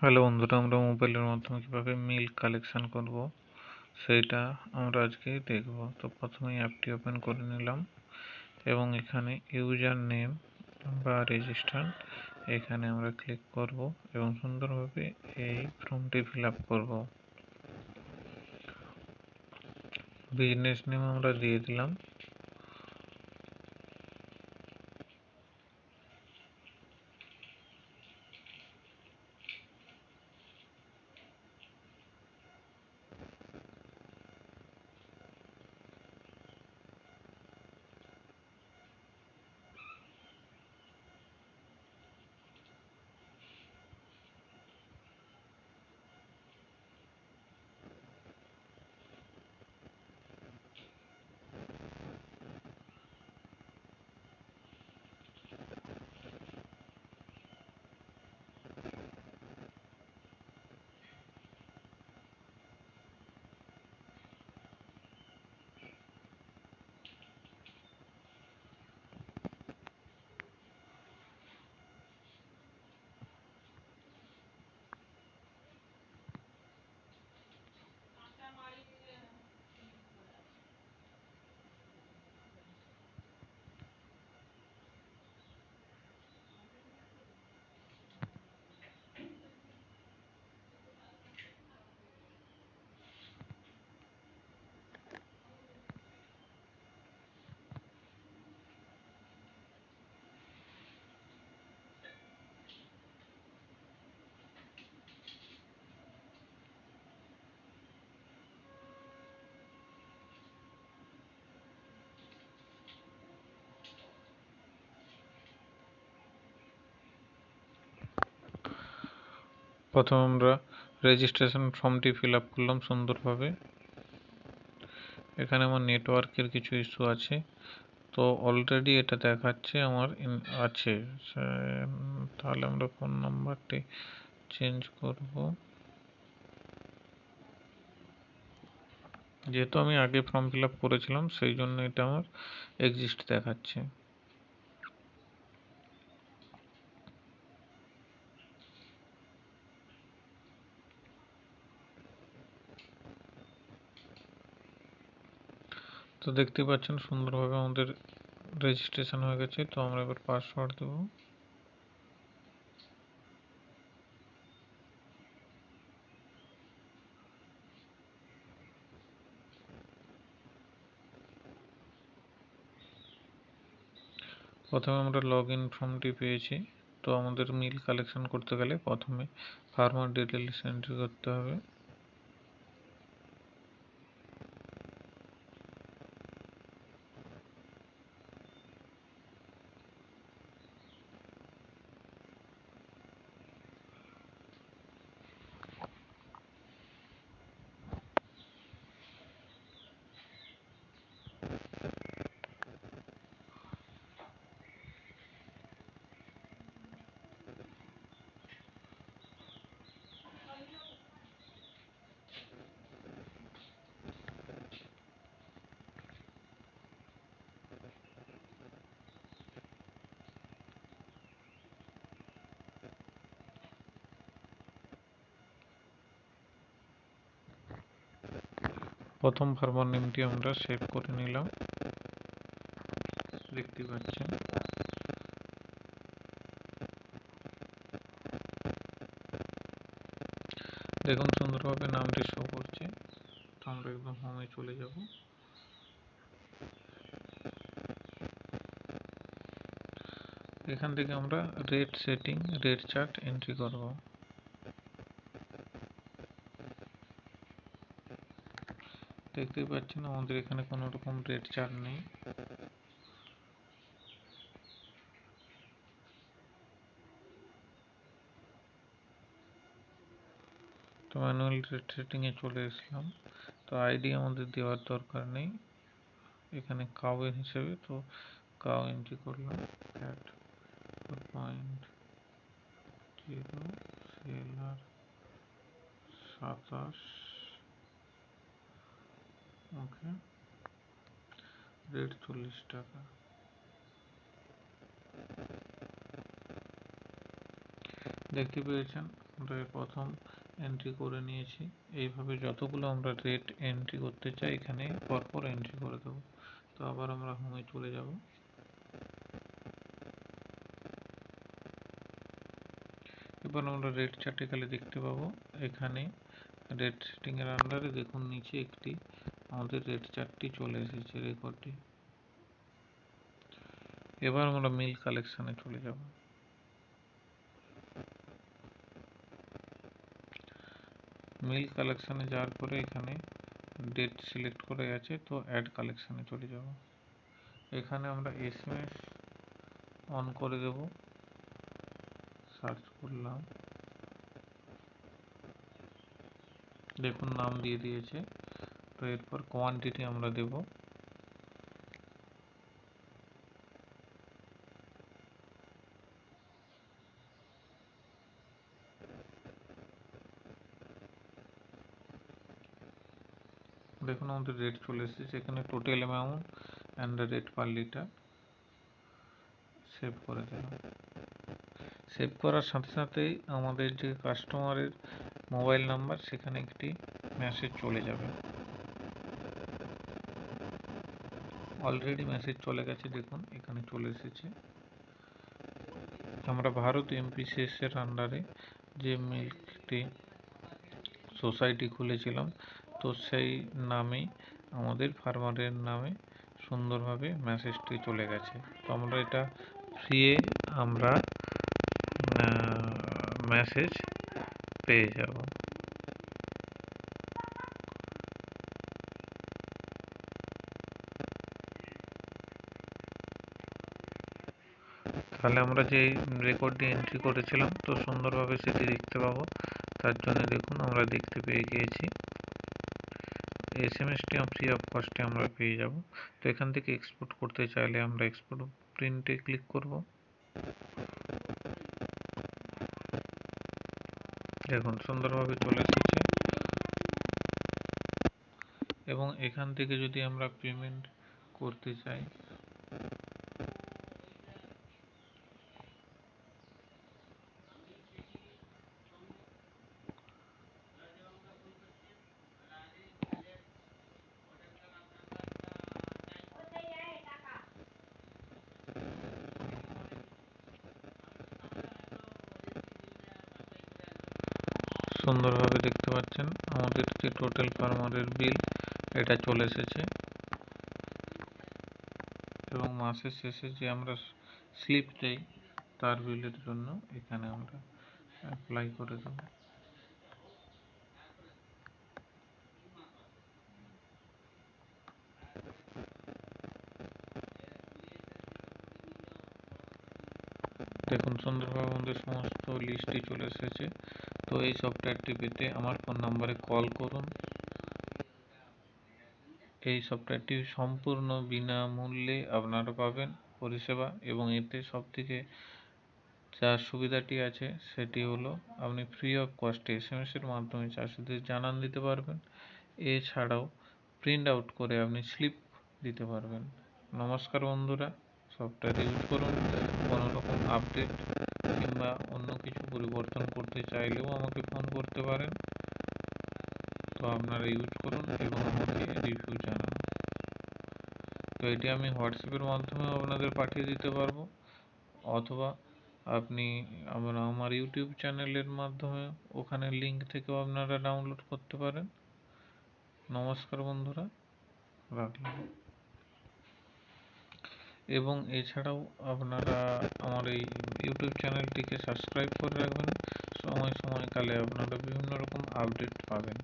Hello বন্ধুরা, আমরা মোবাইলের মাধ্যমে কিভাবে মিল কালেকশন করব সেইটা আমরা আজকে দেখব। তো প্রথমেই অ্যাপটি ওপেন করে নিলাম এবং এখানে ইউজার নেম বা রেজিস্টার এখানে আমরা ক্লিক করব এবং সুন্দরভাবে এই ফর্মটি ফিল আপ করব। বিজনেস নেম আমরা দিয়ে দিলাম। প্রথমে আমরা রেজিস্ট্রেশন ফর্মটি ফিল আপ করলাম সুন্দরভাবে। এখানে আমার নেটওয়ার্কের কিছু ইস্যু আছে, তো অলরেডি এটা দেখাচ্ছে আমার আছে। তাহলে আমরা ফোন নাম্বারটি চেঞ্জ করব। যেহেতু আমি আগে ফর্ম ফিল আপ করেছিলাম সেই জন্য এটা আমার এক্সিস্ট দেখাচ্ছে। তো দেখতে পাচ্ছেন সুন্দরভাবে আমাদের রেজিস্ট্রেশন হয়ে গেছে। তো আমরা এবার পাসওয়ার্ড দেব। প্রথমে আমরা লগ ইন ফর্মটি পেয়েছি। তো আমাদের মিল কালেকশন করতে গেলে প্রথমে ফার্মার ডিটেলস এন্ট্রি করতে হবে। প্রথম ফার্মার নেমটি আমরা সেভ করে নিলাম, দেখতে পাচ্ছেন। দেখুন সুন্দরভাবে নামটি শো করছে। তো আমরা একদম হোমে চলে যাব। এখান থেকে আমরা rate setting, rate chart entry করব। দেখতেই পাচ্ছেন আমাদের এখানে কোনো রকম রেট চার্ট নেই। তো ম্যানুয়াল রেট সেটিং এ চলে এসলাম। তো আইডি আমাদের দেওয়ার দরকার নেই এখানে কাউ হিসেবে। তো কাউ এন্ট্রি করলাম। ফ্যাট 4.0, সেলার 27, ওকে, রেট 40 টাকা। দেখতে পেয়েছেন আমরা প্রথম এন্ট্রি করে নিয়েছি। এইভাবে যতগুলো আমরা রেট এন্ট্রি করতে চাই এখানে পরপর এন্ট্রি করে দেবো। তো আবার আমরা হোমে চলে যাব। এবার আমরা রেট চার্টে খালি দেখতে পাবো এখানে রেট সেটিং এর আন্ডারে দেখুন নিচে একটি আমাদের রেট চার্টটি চলে এসেছে রেকর্ডটি। এবার আমরা মিল কালেকশনে চলে যাব। মিল কালেকশনে যাওয়ার পরে এখানে ডেট সিলেক্ট করে আছে, তো অ্যাড কালেকশনে চলে যাব। এখানে আমরা এসএমএস অন করে দেব। সার্চ করলাম, দেখুন নাম দিয়ে দিয়েছে। তো এরপর কোয়ান্টিটি আমরা দেব। দেখুন আমাদের রেট চলে এসেছে এখানে, total amount and the rate per litre. Save করে দিলাম। সেভ করার সাথে সাথেই আমাদের যে কাস্টমারের মোবাইল নাম্বার সেখানে একটি মেসেজ চলে যাবে। অলরেডি মেসেজ চলে গেছে, দেখুন এখানে চলে এসেছে। আমরা ভারত এমপিসিএস এর আন্ডারে যে মিল্কটি সোসাইটি খুলেছিলাম, তো সেই নামেই আমাদের ফার্মারের নামে সুন্দরভাবে মেসেজটি চলে গেছে। তো আমরা এটা ফ্রিয়ে আমরা মেসেজ পেয়ে যাব। তাহলে আমরা যে রেকর্ডটি এন্ট্রি করেছিলাম তো সুন্দরভাবে সেটি দেখতে পাবো। তার জন্য দেখুন আমরা দেখতে পেয়ে গিয়েছি। এসএমএসটি ফ্রি অফ কস্টে আমরা পেয়ে যাব। তো এখান থেকে এক্সপোর্ট করতে চাইলে আমরা এক্সপোর্ট প্রিন্টে ক্লিক করব। দেখুন সুন্দরভাবে চলে এসেছে। এবং এখান থেকে যদি আমরা পেমেন্ট করতে চাই, সুন্দরভাবে দেখতে পাচ্ছেন আমাদের যে টোটাল ফার্মারের বিল এটা চলে এসেছে। এবং মাসের শেষে যে আমরা স্লিপ দেই তার বিলের জন্য এখানে আমরা অ্যাপ্লাই করে দেব। দেখুন সুন্দরভাবে আমাদের সমস্ত লিস্টই চলে এসেছে। তো এই সফটওয়্যারটি পেতে আমার ফোন নাম্বারে কল করুন। এই সফটওয়্যারটি সম্পূর্ণ বিনামূল্যে আপনারা পাবেন পরিষেবা, এবং এতে সবথেকে যা সুবিধাটি আছে সেটি হলো আপনি ফ্রি অফ কস্টে এসএমএস এর মাধ্যমে চাষিদের জানান দিতে পারবেন। এছাড়াও প্রিন্ট আউট করে আপনি স্লিপ দিতে পারবেন। নমস্কার বন্ধুরা, সফটওয়্যার ইউজ করুন। কোনো রকম আপডেট কিংবা অন্য কিছু পরিবর্তন করতে চাইলেও আমাকে ফোন করতে পারেন। তো আপনারা ইউজ করুন এবং আমাকে রিভিউ জানান। তো এটি আমি হোয়াটসঅ্যাপের মাধ্যমেও আপনাদের পাঠিয়ে দিতে পারবো, অথবা আপনি আমার ইউটিউব চ্যানেলের মাধ্যমে ওখানে লিঙ্ক থেকেও আপনারা ডাউনলোড করতে পারেন। নমস্কার বন্ধুরা, রাখলাম। এবং এছাড়াও আপনারা আমার এই ইউটিউব চ্যানেলটিকে সাবস্ক্রাইব করে রাখবেন। সময় সময়কালে আপনারা বিভিন্ন রকম আপডেট পাবেন।